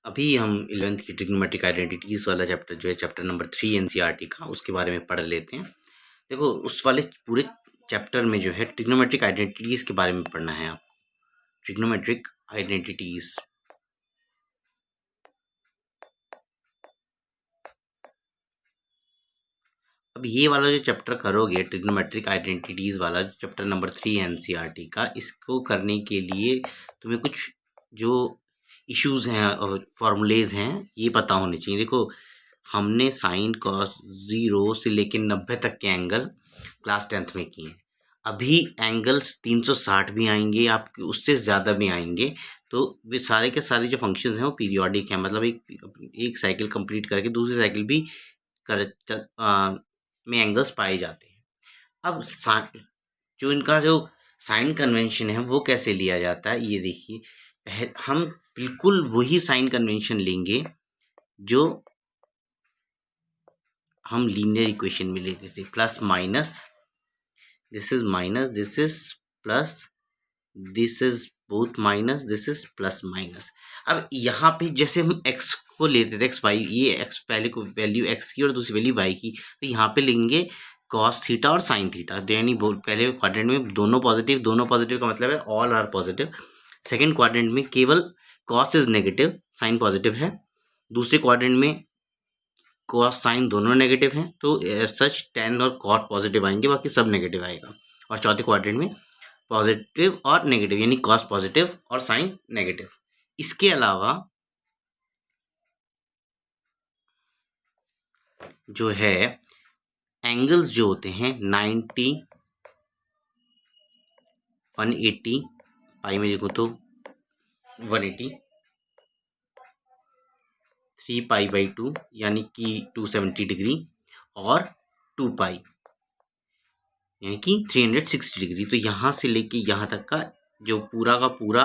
अभी हम 11th की ट्रिग्नोमेट्रिक आइडेंटिटीज वाला चैप्टर जो है चैप्टर नंबर 3 एनसीईआरटी का, उसके बारे में पढ़ लेते हैं। देखो, उस वाले पूरे चैप्टर में जो है ट्रिग्नोमेट्रिक आइडेंटिटीज के बारे में पढ़ना है आपको। ट्रिग्नोमेट्रिक आइडेंटिटीज, अब ये वाला जो चैप्टर करोगे ट्रिग्नोमेट्रिक आइडेंटिटीज वाला चैप्टर नंबर 3 एनसीईआरटी का, इसको करने के लिए तुम्हें कुछ जो इश्यूज हैं और फॉर्मूलेज हैं ये पता होने चाहिए। देखो, हमने साइन कॉस 0 से लेकर 90 तक के एंगल क्लास 10th में किए हैं। अभी एंगल्स 360 भी आएंगे, आपके उससे ज़्यादा भी आएंगे। तो वे सारे के सारे जो फंक्शंस हैं वो पीरियोडिक हैं, मतलब एक साइकिल कंप्लीट करके दूसरी साइकिल भी में एंगल्स पाए जाते हैं। अब जो इनका जो साइन कन्वेंशन है वो कैसे लिया जाता है, ये देखिए। हम बिल्कुल वही साइन कन्वेंशन लेंगे जो हम लीनियर इक्वेशन में लेते थे, plus minus, this is minus, this is plus, this is both minus, this is plus minus. अब यहाँ पे जैसे हम x को लेते थे, x y, ये x पहले को वैल्यू x की और दूसरी वैल्यू y की, तो यहाँ पे लेंगे cos थीटा और sin थीटा। यानी पहले क्वाड्रेंट में दोनों पॉजिटिव का मतलब है all are positive. Second quadrant में केवल cos is negative, sin positive है। दूसरे क्वाड्रेंट में cos sin दोनों नेगेटिव हैं, तो सच tan और cot पॉजिटिव आएंगे, बाकी सब नेगेटिव आएगा। और चौथे क्वाड्रेंट में पॉजिटिव और नेगेटिव, यानी cos पॉजिटिव और sin नेगेटिव। इसके अलावा जो है एंगल्स जो होते हैं 90, 180, पाई में लिखो तो 180, 3 पाई बाई 2 यानी कि 270 डिग्री, और 2 पाई यानी कि 360 डिग्री। तो यहाँ से लेके यहाँ तक का जो पूरा का पूरा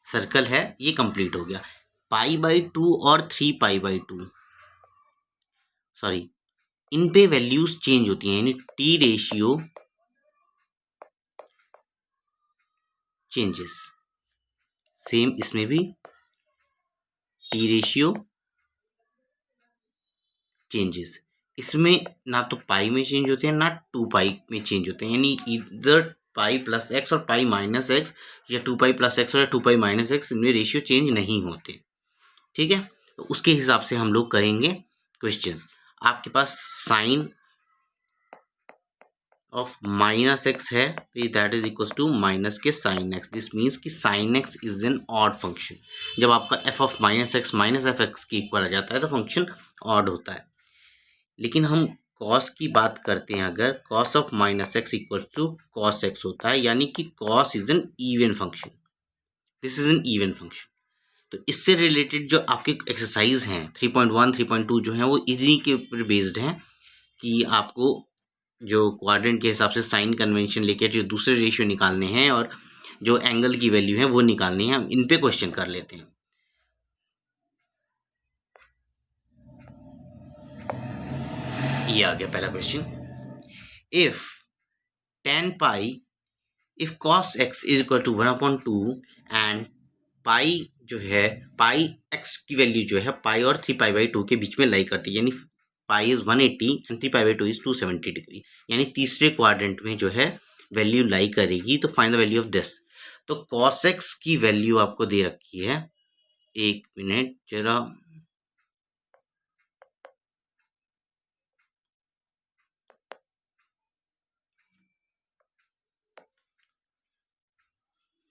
सर्कल है ये कंप्लीट हो गया। पाई बाई 2 और 3 पाई बाई 2, सॉरी, इन पे वैल्यूज चेंज होती हैं, यानी टी रेशियो चेंजेस। सेम इसमें भी टी रेशियो चेंजेस। इसमें ना तो पाई में चेंज होते हैं ना 2 पाई में चेंज होते हैं, यानी इधर पाई प्लस एक्स और पाई माइनस एक्स, या 2 पाई प्लस एक्स और 2 पाई माइनस एक्स, इनमें रेशियो चेंज नहीं होते। ठीक है, तो उसके हिसाब से हम लोग करेंगे क्वेश्चंस। आपके पास साइन ऑफ माइनस एक्स है, that is equal to minus के साइन एक्स। दिस मीन्स कि sine x is an odd function. जब आपका f of minus x minus f x के इक्वल आ जाता है तो फंक्शन ऑड होता है। लेकिन हम कॉस की बात करते हैं, अगर cos of minus x equal to cos x होता है, यानी कि cos is an even function, this is an even function. तो इससे रिलेटेड जो आपके एक्सरसाइज हैं 3.1, 3.2 जो हैं वो इन्हीं के ऊपर बेस्ड हैं कि आपको जो क्वाड्रेंट के हिसाब से साइन कन्वेंशन लेके जो दूसरे रेशियो निकालने हैं और जो एंगल की वैल्यू है वो निकालनी है। हम इन पे क्वेश्चन कर लेते हैं। ये आ गया पहला question. If tan pi, if cos x is equal to 1/2 and pi जो है, पाई x की वैल्यू जो है पाई और 3 पाई बाई 2 के बीच में लाई करती है, यानी pi is 180 and 3 pi by 2 is 270 degree, यानी तीसरे क्वाड्रेंट में जो है वैल्यू लाई करेगी। तो find the value of this. तो cos x की वैल्यू आपको दे रखी है, एक मिनट जरा,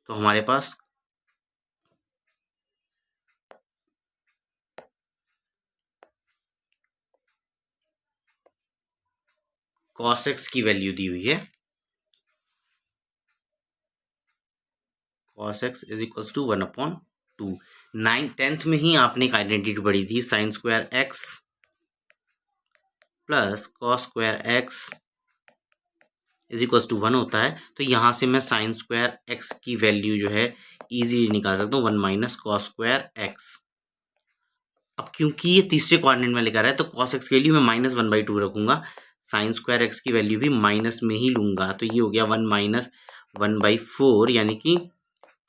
तो हमारे पास cos x की वैल्यू दी हुई है, cos x is equal to 1/2। 9th में ही आपने एक आइडेंटिटी पढ़ी थी, sine square x plus cos square x is equal to 1 होता है। तो यहाँ से मैं साइन स्क्वायर एक्स की वैल्यू जो है इजीली निकाल सकता हूँ, 1 माइनस कॉस स्क्वायर एक्स। अब क्योंकि ये तीसरे क्वाड्रेंट में लेकर है तो cos x की वैल्यू मैं -1/2 रखूंगा, साइन स्क्वायर एक्स की वैल्यू भी माइनस में ही लूंगा। तो ये हो गया 1 माइनस 1/4 यानी कि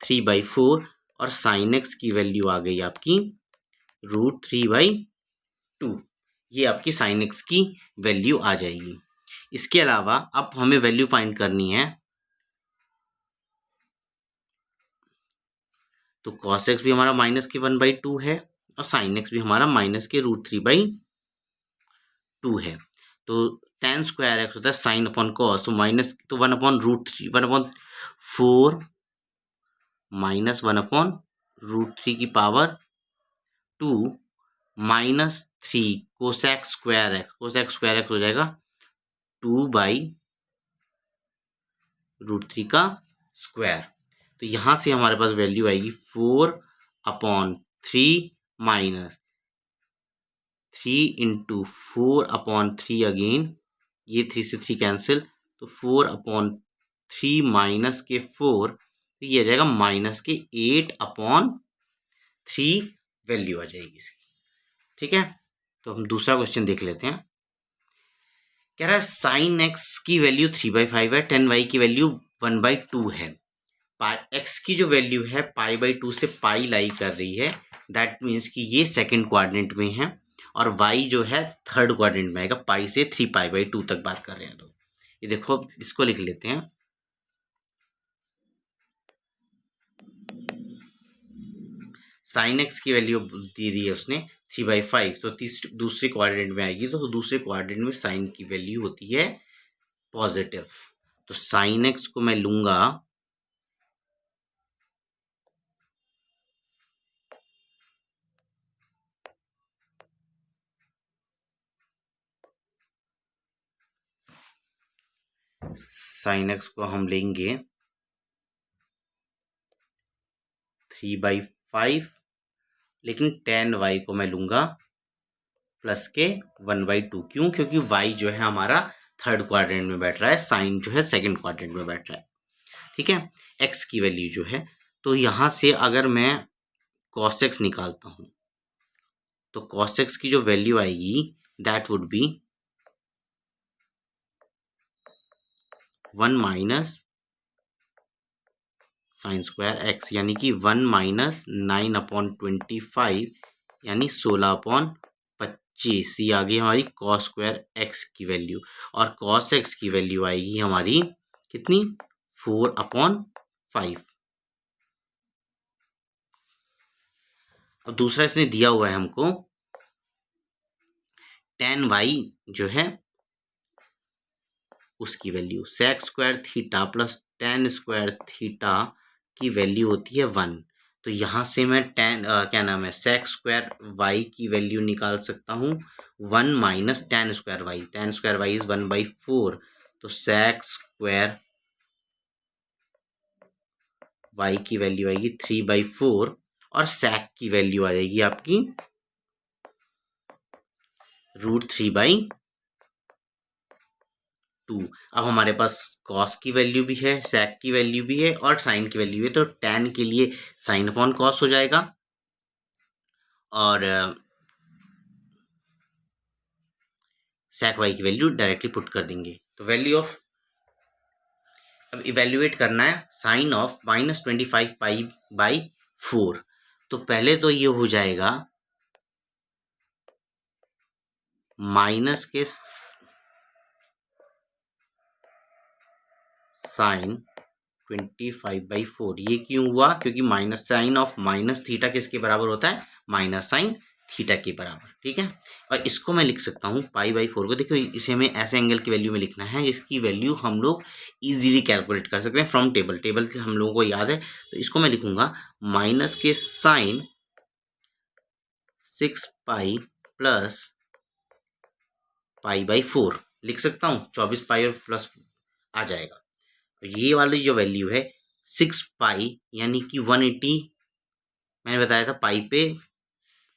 3/4, और साइन एक्स की वैल्यू आ गई आपकी √3/2। ये आपकी साइन एक्स की वैल्यू आ जाएगी। इसके अलावा अब हमें वैल्यू फाइंड करनी है, तो कॉस एक्स भी हमारा -1/2 है और साइन एक्स भी हमारा -√3/2 है। तो tan स्क्वायर एक्स होता है साइन अपॉन कॉस, तो माइनस तो 1/√3 1/4 माइनस 1/√3 की पावर 2 -3 कोसेक स्क्वायर एक्स हो जाएगा 2/√3 का स्क्वायर। तो यहाँ से हमारे पास वैल्यू आएगी 4/3 माइनस 3 × 4/3 अगेन, ये 3 से 3 कैंसिल, तो 4/3 माइनस के 4, तो ये आ जाएगा -8/3 वैल्यू आ जाएगी इसकी। ठीक है, तो हम दूसरा क्वेश्चन देख लेते हैं। कह रहा है साइन एक्स की वैल्यू 3/5 है, tan y की वैल्यू 1/2 है। एक्स की जो वैल्यू है π/2 से पाई लाई कर रही है, दैट मीन्स कि ये सेकंड क्वाड्रेंट में है और y जो है थर्ड क्वाड्रेंट में आएगा। पाई से 3π/2 तक बात कर रहे हैं। तो ये देखो, इसको लिख लेते हैं। साइन एक्स की वैल्यू दे दी है उसने 3/5, तो दूसरे क्वाड्रेंट में आएगी, तो दूसरे क्वाड्रेंट में साइन की वैल्यू होती है पॉजिटिव। तो साइन एक्स को मैं लूंगा साइन एक्स को हम लेंगे 3/5, लेकिन tan y को मैं लूंगा प्लस के 1/2। क्यों? क्योंकि y जो है हमारा थर्ड क्वाड्रेंट में बैठ रहा है, साइन जो है सेकंड क्वाड्रेंट में बैठ रहा है। ठीक है, x की वैल्यू जो है, तो यहां से अगर मैं cos x निकालता हूं, तो cos x की जो वैल्यू आएगी that would B 1 minus sign square x, यानी कि 1 माइनस 9/25, यानी 16/25। ये आ गई हमारी cos स्क्वायर एक्स की वैल्यू, और cos एक्स की वैल्यू आएगी हमारी कितनी? 4/5। अब दूसरा इसने दिया हुआ है हमको tan y जो है उसकी value sec square theta plus tan square theta की वैल्यू होती है 1। तो यहाँ से मैं क्या नाम है, sec स्क्वायर y की वैल्यू निकाल सकता हूँ 1 minus tan square y। tan square y is 1/4, तो sec स्क्वायर y की वैल्यू आएगी 3/4 और sec की वैल्यू आ जाएगी आपकी √3/2। अब हमारे पास cos की वैल्यू भी है, sec की वैल्यू भी है और sin की वैल्यू है, तो tan के लिए sin अपॉन cos हो जाएगा और sec y की वैल्यू डायरेक्टली पुट कर देंगे। तो वैल्यू ऑफ, अब इवेल्युएट करना है साइन ऑफ -25π/4। तो पहले तो ये हो जाएगा माइनस के साइन 25/4। ये क्यों हुआ? क्योंकि minus sine of minus theta किसके बराबर होता है? माइनस साइन थीटा के बराबर। ठीक है, और इसको मैं लिख सकता हूँ π/4 को। देखो, इसे हमें ऐसे एंगल की वैल्यू में लिखना है जिसकी वैल्यू हम लोग इजीली कैलकुलेट कर सकते हैं फ्रॉम टेबल से हम लोगों को याद है। तो इसको मैं लिखूंगा माइनस के साइन 6π प्लस π/4 लिख सकता हूँ। 24π और प्लस आ जाएगा। तो ये वाली जो वैल्यू है 6π, यानी कि 180, मैंने बताया था पाई पे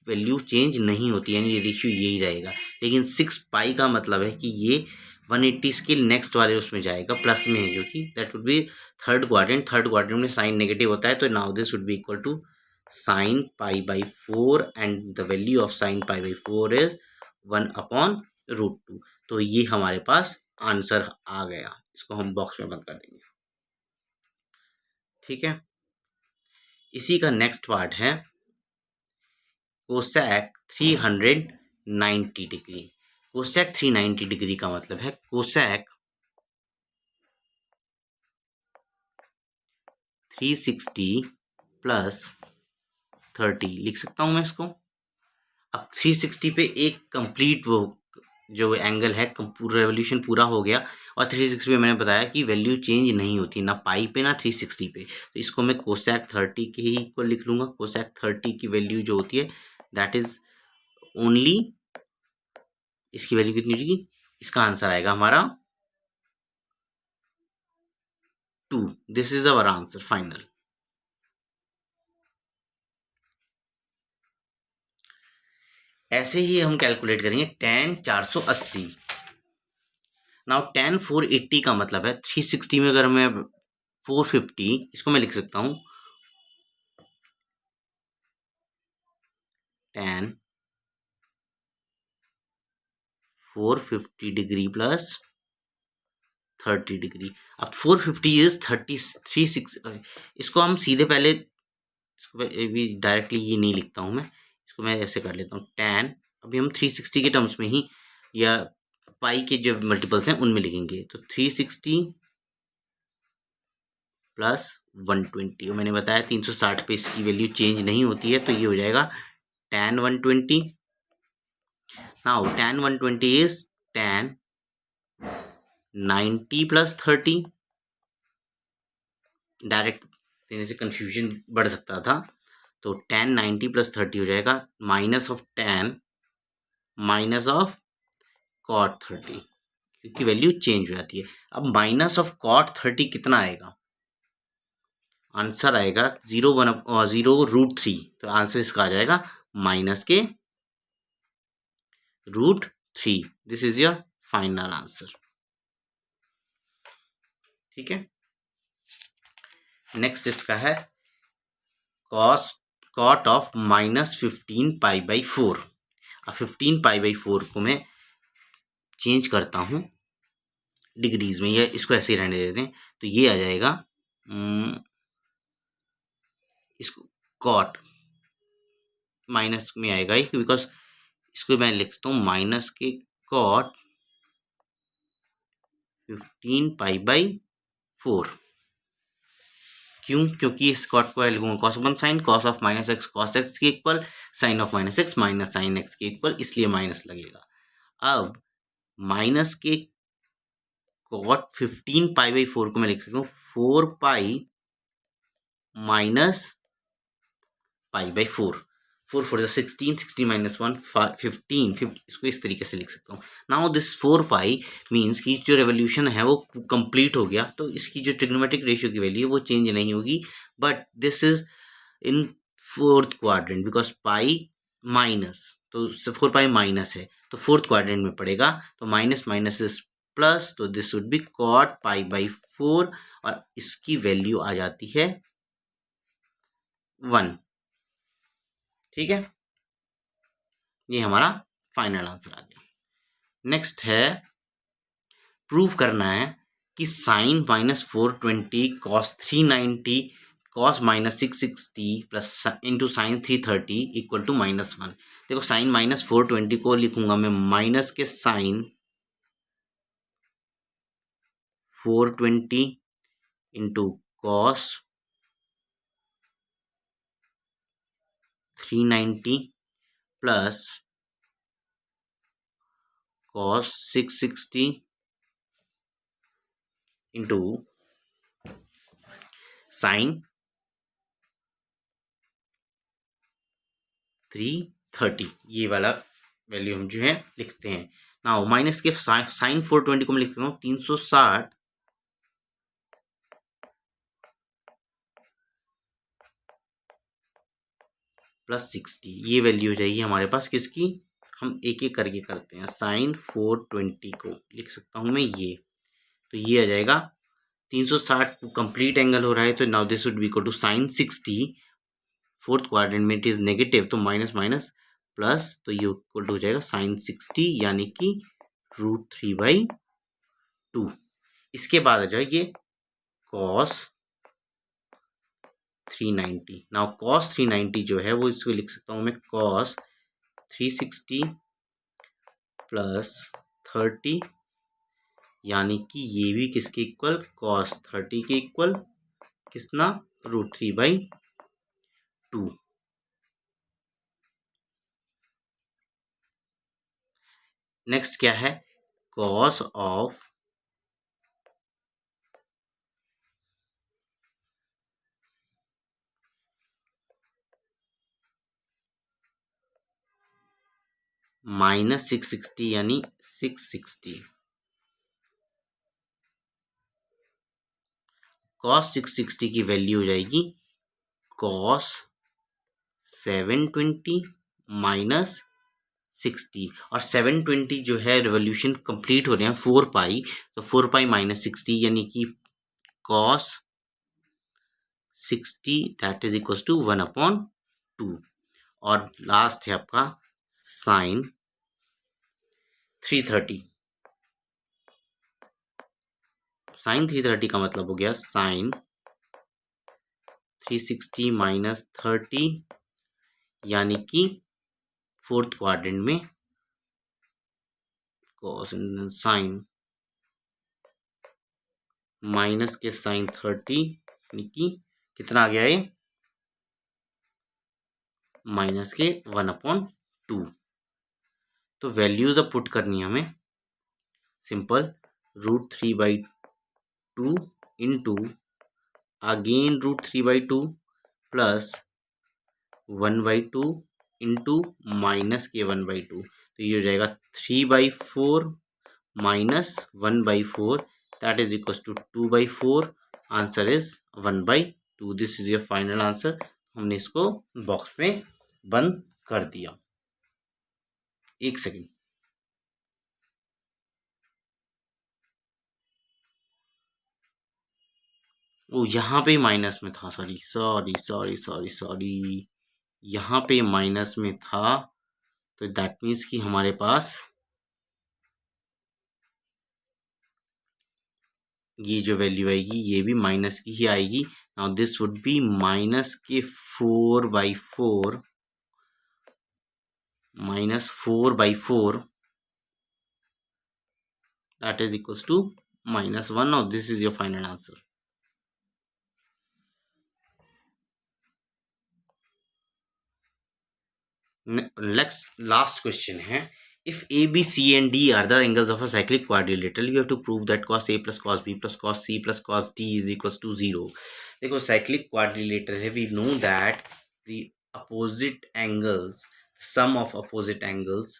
वैल्यू चेंज नहीं होती, यानी रेशियो यही रहेगा। लेकिन 6π का मतलब है कि ये 180 के नेक्स्ट वाले उसमें जाएगा, प्लस में है, जो कि that would be third quadrant में साइन नेगेटिव होता है, तो now this would be equal to sine π/4 and the value of sine π/4 is 1/√2। तो ये हमारे पास आंसर आ गया। इसको हम बॉक्स में बंद कर देंगे। ठीक है, इसी का नेक्स्ट पार्ट है कोसेक 390 डिग्री। कोसेक 390 डिग्री का मतलब है कोसेक 360 प्लस 30 लिख सकता हूं मैं इसको। अब 360 पे एक कंप्लीट वो जो एंगल है पूरा रेवोल्यूशन पूरा हो गया, और 360 पे मैंने बताया कि वैल्यू चेंज नहीं होती ना पाई पे ना 360 पे, तो इसको मैं कोसेक 30 के ही इक्वल लिख लूँगा। कोसेक 30 की वैल्यू जो होती है दैट इज ओनली, इसकी वैल्यू कितनी हो जाएगी, इसका आंसर आएगा हमारा 2। This is our answer final. ऐसे ही हम कैलकुलेट करेंगे tan 480। नाउ tan 480 का मतलब है 360 में अगर मैं 450, इसको मैं लिख सकता हूं tan 450 डिग्री प्लस 30 डिग्री। अब 450 इज 36, इसको हम सीधे पहले इसको भी डायरेक्टली ये नहीं लिखता हूँ मैं, इसको मैं ऐसे कर लेता हूँ tan, अभी हम 360 के टर्म्स में ही या पाई के जो मल्टीपल्स हैं उनमें लिखेंगे, तो 360 प्लस 120, और मैंने बताया 360 पे इसकी वैल्यू चेंज नहीं होती है, तो ये हो जाएगा tan 120। Now tan 120 is tan 90 plus 30। Direct देने से कंफ्यूजन बढ़ सकता था, तो tan 90 प्लस 30 हो जाएगा minus of tan minus of cot 30, क्योंकि वैल्यू चेंज हो जाती है। अब माइनस ऑफ cot 30 कितना आएगा, आंसर आएगा 0√3, तो आंसर इसका आ जाएगा माइनस के √3। This is your final answer. ठीक है, नेक्स्ट इसका है cot ऑफ -15π/4। अब 15π/4 को मैं चेंज करता हूँ डिग्रीज में, या इसको ऐसे ही रहने देते हैं, तो ये आ जाएगा इसको cot माइनस में आएगा ही, बिकॉज इसको मैं लिख सकता हूँ माइनस के cot 15π/4। क्यों, क्योंकि इस cot को लिखूंगा cos 1 sin cos of -x cos x के equal, sin of -x minus sin x के इक्वल, इसलिए माइनस लगेगा। अब माइनस के cot 15π/4 को मैं लिख सकता हूँ 4π माइनस π/4। 4 4 16, 16 minus 1 15, इसको इस तरीके से लिख सकता हूँ। नाउ दिस 4π मीन्स कि जो रेवोल्यूशन है वो कंप्लीट हो गया, तो इसकी जो ट्रिग्नोमेट्रिक रेशियो की वैल्यू है वो चेंज नहीं होगी, but this is in fourth quadrant because pi minus, तो 4π माइनस है तो फोर्थ क्वाड्रेंट में पड़ेगा, तो माइनस माइनस इज प्लस, तो दिस वुड बी cot π/4, और इसकी वैल्यू आ जाती है 1। ठीक है, ये हमारा फाइनल आंसर आ गया। नेक्स्ट है प्रूव करना है कि sine -420 cos 390 cos -660 plus into sine 330 equal to -1। देखो साइन -420 को लिखूंगा मैं माइनस के sine 420 into cos 390 plus cos 660 into sine 330, ये वाला वैल्यू हम जो है लिखते हैं। नाउ माइनस के साइन 420 को मैं लिखता हूँ 360 प्लस 60, ये वैल्यू हो जाएगी हमारे पास किसकी, हम एक एक करके करते हैं। साइन 420 को लिख सकता हूँ मैं ये, तो ये आ जाएगा 360 कंप्लीट एंगल हो रहा है, तो now this would be equal to sine 60, fourth quadrant में इट इज नेगेटिव, तो माइनस माइनस प्लस, तो ये इक्वल टू हो जाएगा साइन 60 यानी कि √3/2। इसके बाद आ जाए ये cos 390। नाउ कॉस 390 जो है वो इसको लिख सकता हूँ मैं कॉस 360 प्लस 30, यानी कि ये भी किसके इक्वल, कॉस 30 के इक्वल, कितना, √3/2। नेक्स्ट क्या है, कॉस ऑफ -660 यानी 660। कॉस 660 की वैल्यू हो जाएगी कॉस 720 माइनस 60, और 720 जो है रेवोल्यूशन कंप्लीट हो रहे हैं 4 पाई, तो 4 पाई माइनस 60 यानी कि cos 60 that is equal to 1/2। और लास्ट है आपका साइन 330। साइन 330 का मतलब हो गया साइन 360 माइनस 30, यानी कि फोर्थ क्वाड्रेंट में कॉस साइन माइनस के साइन 30, यानी कि कितना आ गया ये, माइनस के 1/2। तो वैल्यूज अब पुट करनी है हमें, simple, √3/2 into again √3/2 plus 1/2 into minus के 1/2, तो ये हो जाएगा 3/4 minus 1/4 that is equal to 2/4। Answer is 1/2। This is your final answer. हमने इसको बॉक्स में बंद कर दिया। एक सेकेंड, ओ यहाँ पे माइनस में था, sorry sorry sorry sorry sorry, यहाँ पे माइनस में था, तो दैट मीन्स कि हमारे पास ये जो वैल्यू आएगी ये भी माइनस की ही आएगी। Now this would B minus के 4/4 minus 4/4 that is equals to -1. Now this is your final answer. Next, last question है, if A, B, C and D are the angles of a cyclic quadrilateral, you have to prove that cos A plus cos B plus cos C plus cos D is equals to 0. देखो cyclic quadrilateral है, we know that the opposite angles, sum of opposite angles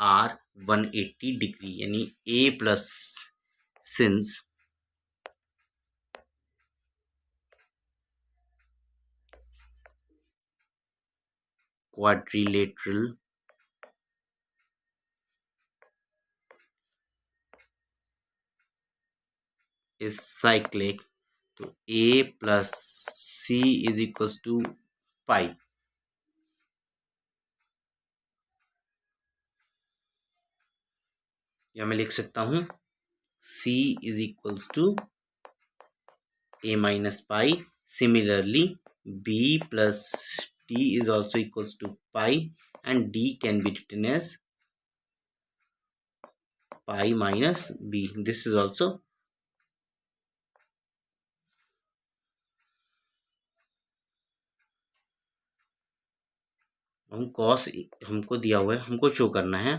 are 180 degree, यानी A plus, since quadrilateral is cyclic, तो A plus C is equals to पाई, या मैं लिख सकता हूं C is equals to A minus pi. Similarly, B plus D is also equals to pi, and D can be written as pi minus B. This is also हम cos हमको दिया हुआ है, हमको शो करना है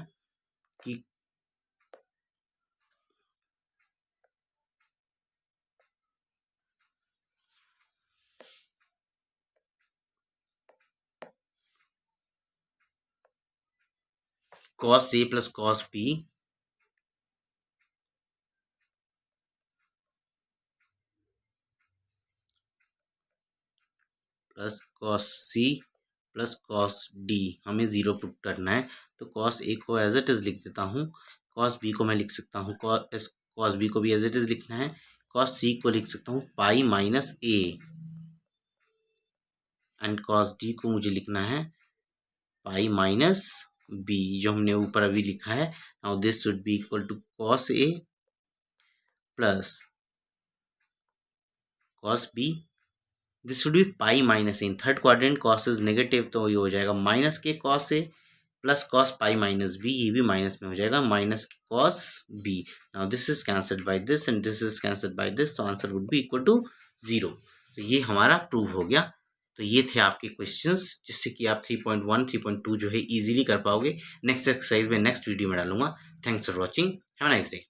कि cos A plus cos B plus cos C plus cos D हमें 0 पुट करना है। तो cos A को एज इट इज लिख देता हूँ, cos B को मैं लिख सकता हूँ, cos B को भी एज इट इज लिखना है, cos C को लिख सकता हूँ pi minus A, and cos D को मुझे लिखना है पाई माइनस B, जो हमने ऊपर अभी लिखा है। Now this should be equal to cos A plus cos B this should be pi minus in third quadrant cos is negative, तो ये हो जाएगा माइनस के cos A plus cos pi minus B, ये भी माइनस में हो जाएगा minus cos B. Now this is cancelled by this and this is cancelled by this, तो answer would be equal to 0। तो ये हमारा प्रूव हो गया। तो ये थे आपके क्वेश्चंस जिससे कि आप 3.1 3.2 जो है इजीली कर पाओगे। नेक्स्ट एक्सरसाइज में नेक्स्ट वीडियो में डालूंगा। Thanks for watching, have a nice day.